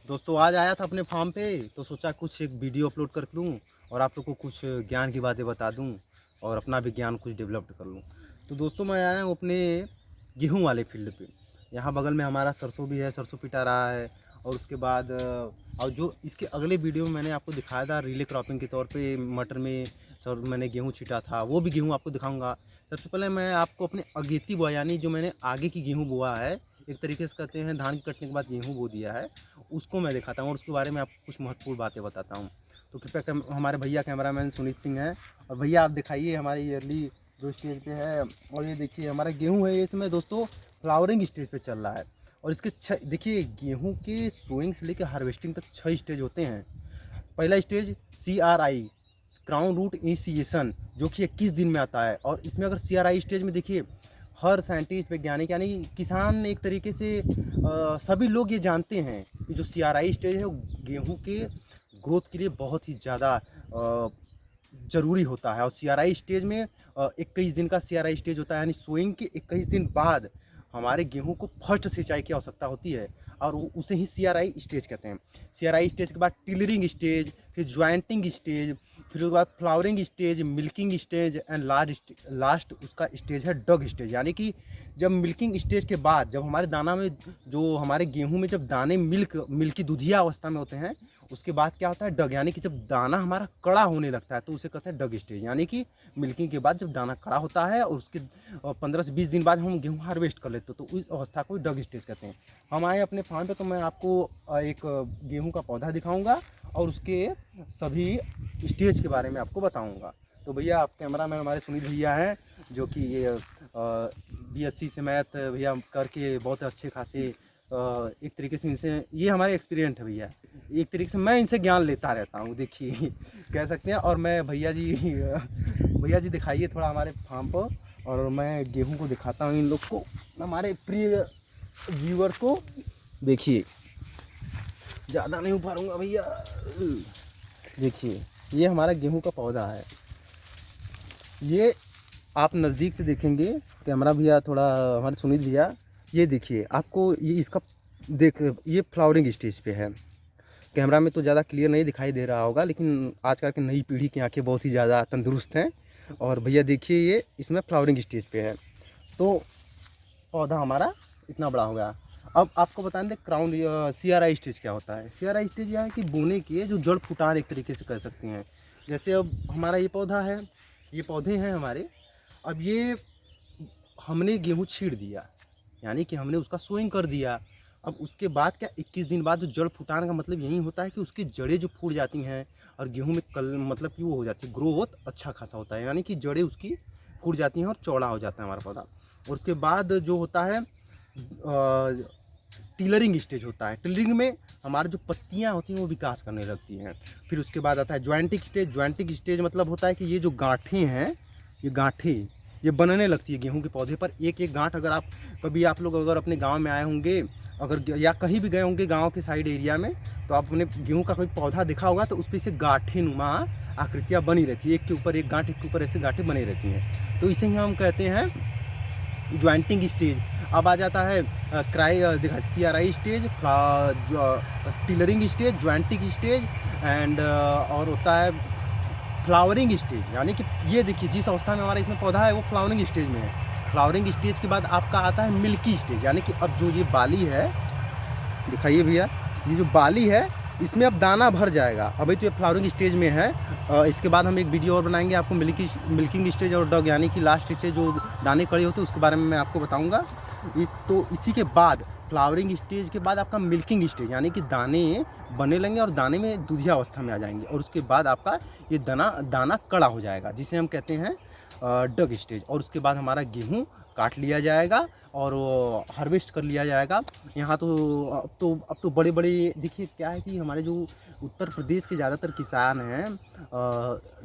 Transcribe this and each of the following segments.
दोस्तों आज आया था अपने फार्म पे तो सोचा कुछ एक वीडियो अपलोड कर दूं और आप लोग को कुछ ज्ञान की बातें बता दूं और अपना भी ज्ञान कुछ डेवलप कर लूं। तो दोस्तों मैं आया हूं अपने गेहूं वाले फील्ड पे। यहाँ बगल में हमारा सरसों भी है, सरसों पिटा रहा है। और उसके बाद और जो इसके अगले वीडियो में मैंने आपको दिखाया था रिले क्रॉपिंग के तौर पे मटर में सर मैंने गेहूँ छीटा था, वो भी गेहूँ आपको दिखाऊँगा। सबसे पहले मैं आपको अपने अगेती बोआ यानी जो मैंने आगे की गेहूँ बोआ है, एक तरीके से कहते हैं धान कटने के बाद गेहूँ बो दिया है, उसको मैं दिखाता हूँ और उसके बारे में आपको कुछ महत्वपूर्ण बातें बताता हूँ। तो कृपया हमारे भैया कैमरामैन सुनीत सिंह हैं और भैया आप दिखाइए हमारी ईयरली जो स्टेज पे है। और ये देखिए हमारा गेहूँ है, ये इसमें दोस्तों फ्लावरिंग स्टेज पे चल रहा है। और इसके देखिए गेहूँ के सोइंग से लेकर हार्वेस्टिंग तक 6 स्टेज होते हैं। पहला stage CRI crown root initiation जो कि 21 दिन में आता है। और इसमें अगर CRI स्टेज में देखिए हर साइंटिस्ट वैज्ञानिक यानी किसान एक तरीके से सभी लोग ये जानते हैं कि जो CRI स्टेज है वो गेहूँ के ग्रोथ के लिए बहुत ही ज़्यादा ज़रूरी होता है। और CRI स्टेज में 21 दिन का CRI स्टेज होता है, यानी सोइंग के 21 दिन बाद हमारे गेहूं को फर्स्ट सिंचाई की आवश्यकता होती है और उसे ही CRI स्टेज कहते हैं। CRI स्टेज के बाद टिलरिंग स्टेज, फिर ज्वाइंटिंग स्टेज, फिर उसके बाद flowering stage, milking stage and last उसका स्टेज है डग स्टेज। यानी कि जब मिल्किंग स्टेज के बाद जब हमारे दाना में जो हमारे गेहूं में जब दाने मिल्की दूधिया अवस्था में होते हैं, उसके बाद क्या होता है डग, यानी कि जब दाना हमारा कड़ा होने लगता है तो उसे कहते हैं डग स्टेज। यानी कि मिल्किंग के बाद जब दाना कड़ा होता है और उसके 15 से 20 दिन बाद हम गेहूं हार्वेस्ट कर लेते हैं तो उस अवस्था को डग स्टेज कहते हैं। हम आए अपने फार्म पे तो मैं आपको एक गेहूं का पौधा दिखाऊंगा और उसके सभी स्टेज के बारे में आपको बताऊंगा। तो भैया आप कैमरा मैन हमारे सुनील भैया हैं जो कि ये BSc से मैथ भैया करके बहुत अच्छे खासे एक तरीके से इनसे ये हमारे एक्सपीरियंस है भैया। एक तरीके से मैं इनसे ज्ञान लेता रहता हूँ, देखिए कह सकते हैं। और मैं भैया जी दिखाइए थोड़ा हमारे फार्म पर और मैं गेहूं को दिखाता हूँ इन लोग को, हमारे प्रिय व्यूअर्स को। देखिए ज़्यादा नहीं उभारूंगा भैया। देखिए ये हमारा गेहूं का पौधा है, ये आप नज़दीक से देखेंगे कैमरा भैया थोड़ा हमारे सुनील भैया, ये देखिए आपको ये इसका ये फ्लावरिंग स्टेज पे है। कैमरा में तो ज़्यादा क्लियर नहीं दिखाई दे रहा होगा लेकिन आजकल की नई पीढ़ी की आंखें बहुत ही ज़्यादा तंदुरुस्त हैं। और भैया देखिए ये इसमें फ्लावरिंग स्टेज पे है तो पौधा हमारा इतना बड़ा हो गया। अब आपको बता दें क्राउन CRI स्टेज क्या होता है। CRI स्टेज यह है कि बोने के जो जड़ फुटान एक तरीके से कह सकते हैं। जैसे अब हमारा ये पौधा है, ये पौधे हैं हमारे, अब ये हमने गेहूँ छीड़ दिया यानी कि हमने उसका सोइंग कर दिया। अब उसके बाद क्या 21 दिन बाद जो जड़ फुटान का मतलब यही होता है कि उसकी जड़ें जो फूट जाती हैं और गेहूं में मतलब कि वो हो जाती है, ग्रोथ अच्छा खासा होता है, यानी कि जड़ें उसकी फूट जाती हैं और चौड़ा हो जाता है हमारा पौधा। और उसके बाद जो होता है टिलरिंग स्टेज होता है। टिलरिंग में हमारी जो पत्तियां होती हैं वो विकास करने लगती हैं। फिर उसके बाद आता है ज्वाइंटिंग स्टेज। ज्वाइंटिंग स्टेज मतलब होता है कि ये जो गांठें हैं, ये गांठें ये बनने लगती है गेहूं के पौधे पर। एक एक गांठ अगर आप लोग अगर अपने गांव में आए होंगे अगर या कहीं भी गए होंगे गांव के साइड एरिया में तो आपने गेहूं का कोई पौधा देखा होगा तो उस पर से गांठें नुमा आकृतियाँ बनी रहती है, एक के ऊपर एक गांठ, एक के ऊपर ऐसे गांठें बनी रहती हैं। तो इसे ही हम कहते हैं ज्वाइंटिंग स्टेज। अब आ जाता है CRI stage, tillering stage, jointing stage and और होता है फ्लावरिंग स्टेज। यानी कि ये देखिए जिस अवस्था में हमारा इसमें पौधा है वो फ्लावरिंग स्टेज में है। फ्लावरिंग स्टेज के बाद आपका आता है मिल्की स्टेज, यानी कि अब जो ये बाली है, दिखाइए भैया, ये जो बाली है इसमें अब दाना भर जाएगा। अभी तो ये फ्लावरिंग स्टेज में है, इसके बाद हम एक वीडियो और बनाएंगे आपको मिल्किंग स्टेज और डग यानी कि लास्ट स्टेज जो दाने कड़े होते हैं उसके बारे में मैं आपको बताऊंगा। इसी के बाद फ्लावरिंग स्टेज के बाद आपका मिल्किंग स्टेज यानी कि दाने बने लगेंगे और दाने में दूधिया अवस्था में आ जाएंगे और उसके बाद आपका ये दाना कड़ा हो जाएगा जिसे हम कहते हैं डग स्टेज। और उसके बाद हमारा गेहूँ काट लिया जाएगा और हार्वेस्ट कर लिया जाएगा। यहाँ अब तो बड़े बड़े देखिए क्या है कि हमारे जो उत्तर प्रदेश के ज़्यादातर किसान हैं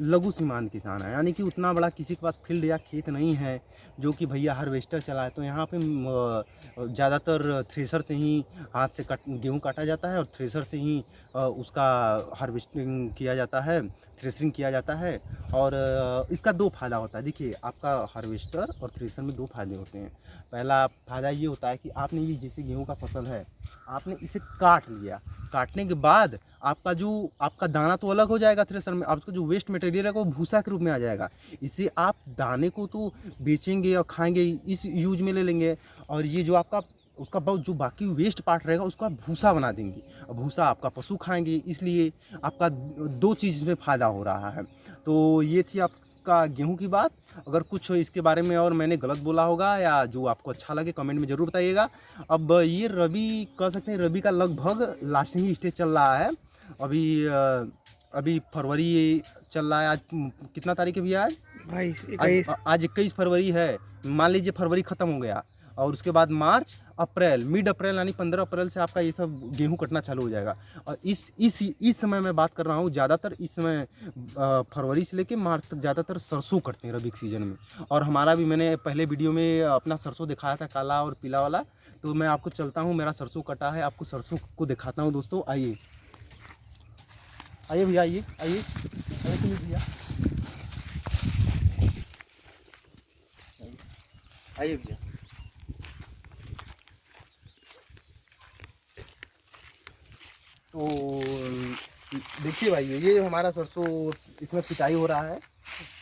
लघु सीमांत किसान हैं, यानी कि उतना बड़ा किसी के पास फील्ड या खेत नहीं है जो कि भैया हार्वेस्टर चलाए। तो यहाँ पे ज़्यादातर थ्रेसर से ही हाथ से गेहूँ काटा जाता है और थ्रेसर से ही उसका हार्वेस्टिंग किया जाता है, थ्रेसरिंग किया जाता है। और इसका दो फायदा होता है, देखिए आपका हार्वेस्टर और थ्रेसर में दो फायदे होते हैं। पहला फ़ायदा ये होता है कि आपने ये जैसे गेहूँ का फसल है, आपने इसे काट लिया, काटने के बाद आपका दाना तो अलग हो जाएगा थ्रेसर में, आपका जो वेस्ट मटेरियल है वो भूसा के रूप में आ जाएगा। इसे आप दाने को तो बेचेंगे और खाएंगे, इस यूज में ले लेंगे, और ये जो आपका उसका बहुत जो बाकी वेस्ट पार्ट रहेगा उसको आप भूसा बना देंगे, और भूसा आपका पशु खाएंगे, इसलिए आपका दो चीज़ में फ़ायदा हो रहा है। तो ये थी आपका गेहूं की बात। अगर कुछ इसके बारे में और मैंने गलत बोला होगा या जो आपको अच्छा लगे कमेंट में ज़रूर बताइएगा। अब ये रबी कह सकते हैं, रबी का लगभग लास्टिंग स्टेज चल रहा है। अभी फरवरी चल रहा है। आज कितना तारीख है भैया? आज 21 फरवरी है। मान लीजिए फरवरी ख़त्म हो गया, और उसके बाद मार्च, अप्रैल, मिड अप्रैल यानी 15 अप्रैल से आपका ये सब गेहूं कटना चालू हो जाएगा। और इस समय मैं बात कर रहा हूँ, ज़्यादातर इस समय फरवरी से लेके मार्च तक ज़्यादातर सरसों कटते हैं रबी के सीज़न में। और हमारा भी, मैंने पहले वीडियो में अपना सरसों दिखाया था, काला और पीला वाला। तो मैं आपको चलता हूँ, मेरा सरसों कटा है, आपको सरसों को दिखाता हूँ दोस्तों। आइए आइए भैया, आइए आइए आइए भैया, आइए भैया। तो देखिए भाई, ये हमारा सरसों, इसमें पिटाई हो रहा है।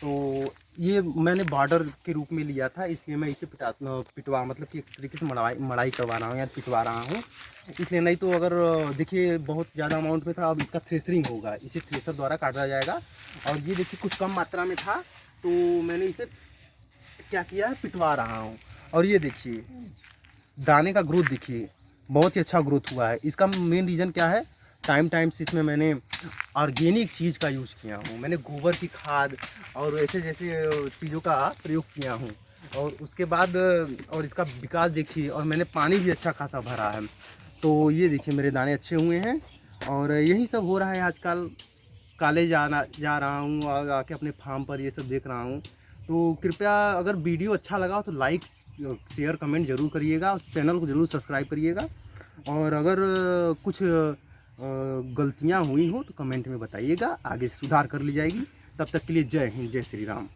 तो ये मैंने बॉर्डर के रूप में लिया था, इसलिए मैं इसे पिटवा मतलब कि एक तरीके से मड़ाई करवा रहा हूँ या पिटवा रहा हूँ, इसलिए। नहीं तो अगर देखिए बहुत ज़्यादा अमाउंट में था, अब इसका थ्रेसरिंग होगा, इसे थ्रेसर द्वारा काटा जाएगा। और ये देखिए कुछ कम मात्रा में था, तो मैंने इसे क्या किया है, पिटवा रहा हूँ। और ये देखिए दाने का ग्रोथ देखिए, बहुत ही अच्छा ग्रोथ हुआ है। इसका मेन रीज़न क्या है, टाइम से इसमें मैंने ऑर्गेनिक चीज़ का यूज़ किया हूँ। मैंने गोबर की खाद और ऐसे जैसे चीज़ों का प्रयोग किया हूँ। और उसके बाद और इसका विकास देखिए, और मैंने पानी भी अच्छा खासा भरा है। तो ये देखिए मेरे दाने अच्छे हुए हैं, और यही सब हो रहा है आजकल। कॉलेज जा रहा हूँ और आके अपने फार्म पर ये सब देख रहा हूँ। तो कृपया अगर वीडियो अच्छा लगा हो तो लाइक शेयर कमेंट ज़रूर करिएगा, उस चैनल को ज़रूर सब्सक्राइब करिएगा। और अगर कुछ गलतियाँ हुई हो तो कमेंट में बताइएगा, आगे से सुधार कर ली जाएगी। तब तक के लिए जय हिंद, जय श्री राम।